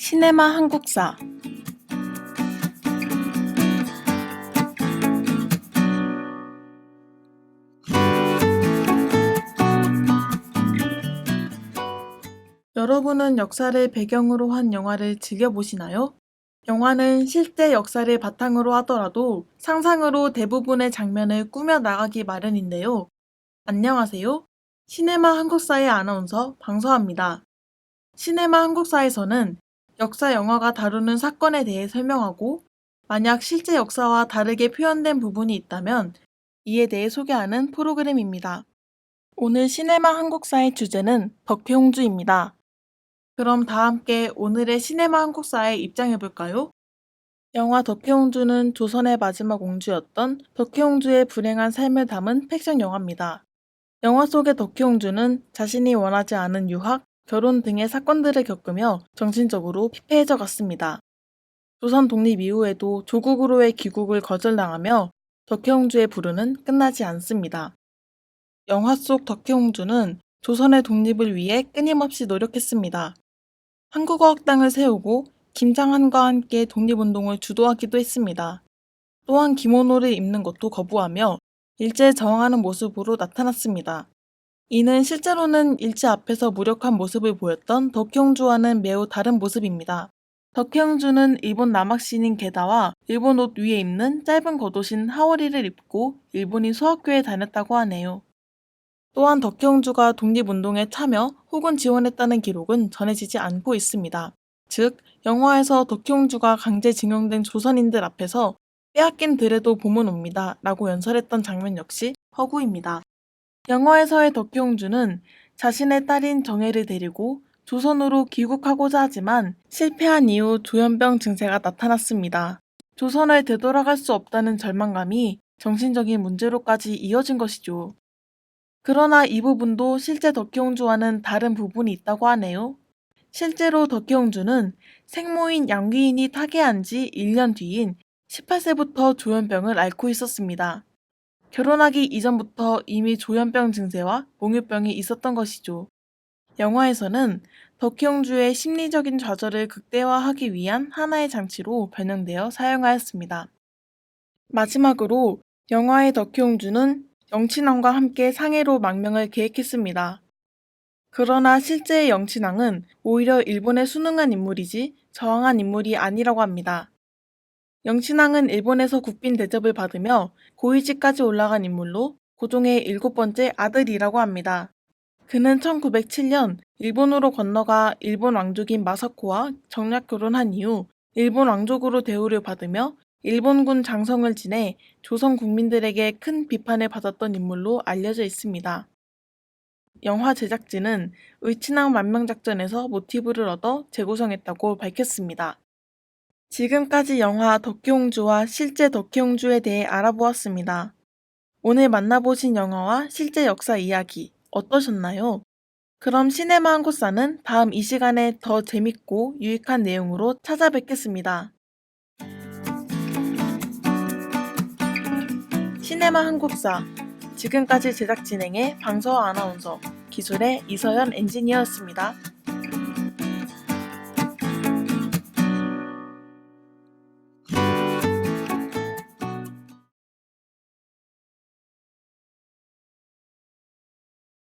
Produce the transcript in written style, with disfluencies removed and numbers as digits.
시네마 한국사 여러분은 역사를 배경으로 한 영화를 즐겨보시나요? 영화는 실제 역사를 바탕으로 하더라도 상상으로 대부분의 장면을 꾸며 나가기 마련인데요. 안녕하세요. 시네마 한국사의 아나운서 방서아입니다. 시네마 한국사에서는 역사 영화가 다루는 사건에 대해 설명하고 만약 실제 역사와 다르게 표현된 부분이 있다면 이에 대해 소개하는 프로그램입니다. 오늘 시네마 한국사의 주제는 덕혜옹주입니다. 그럼 다 함께 오늘의 시네마 한국사에 입장해볼까요? 영화 덕혜옹주는 조선의 마지막 옹주였던 덕혜옹주의 불행한 삶을 담은 팩션 영화입니다. 영화 속의 덕혜옹주는 자신이 원하지 않은 유학, 결혼 등의 사건들을 겪으며 정신적으로 피폐해져 갔습니다. 조선 독립 이후에도 조국으로의 귀국을 거절당하며 덕혜옹주의 부르는 끝나지 않습니다. 영화 속 덕혜옹주는 조선의 독립을 위해 끊임없이 노력했습니다. 한국어학당을 세우고 김장한과 함께 독립운동을 주도하기도 했습니다. 또한 기모노를 입는 것도 거부하며 일제에 저항하는 모습으로 나타났습니다. 이는 실제로는 일제 앞에서 무력한 모습을 보였던 덕혜옹주와는 매우 다른 모습입니다. 덕혜옹주는 일본 남학신인 게다와 일본 옷 위에 입는 짧은 겉옷인 하워리를 입고 일본인 수학교에 다녔다고 하네요. 또한 덕혜옹주가 독립운동에 참여 혹은 지원했다는 기록은 전해지지 않고 있습니다. 즉, 영화에서 덕혜옹주가 강제징용된 조선인들 앞에서 빼앗긴 들에도 봄은 옵니다 라고 연설했던 장면 역시 허구입니다. 영화에서의 덕혜옹주는 자신의 딸인 정혜를 데리고 조선으로 귀국하고자 하지만 실패한 이후 조현병 증세가 나타났습니다. 조선을 되돌아갈 수 없다는 절망감이 정신적인 문제로까지 이어진 것이죠. 그러나 이 부분도 실제 덕혜옹주와는 다른 부분이 있다고 하네요. 실제로 덕혜옹주는 생모인 양귀인이 타계한 지 1년 뒤인 18세부터 조현병을 앓고 있었습니다. 결혼하기 이전부터 이미 조현병 증세와 몽유병이 있었던 것이죠. 영화에서는 덕혜옹주의 심리적인 좌절을 극대화하기 위한 하나의 장치로 변형되어 사용하였습니다. 마지막으로 영화의 덕혜옹주는 영친왕과 함께 상해로 망명을 계획했습니다. 그러나 실제의 영친왕은 오히려 일본에 순응한 인물이지 저항한 인물이 아니라고 합니다. 영친왕은 일본에서 국빈 대접을 받으며 고위직까지 올라간 인물로 고종의 7번째 아들이라고 합니다. 그는 1907년 일본으로 건너가 일본 왕족인 마사코와 정략 결혼한 이후 일본 왕족으로 대우를 받으며 일본군 장성을 지내 조선 국민들에게 큰 비판을 받았던 인물로 알려져 있습니다. 영화 제작진은 의친왕 만명작전에서 모티브를 얻어 재구성했다고 밝혔습니다. 지금까지 영화 덕혜옹주와 실제 덕혜옹주에 대해 알아보았습니다. 오늘 만나보신 영화와 실제 역사 이야기 어떠셨나요? 그럼 시네마 한국사는 다음 이 시간에 더 재밌고 유익한 내용으로 찾아뵙겠습니다. 시네마 한국사 지금까지 제작 진행의 방서아 아나운서, 기술의 이서연 엔지니어였습니다.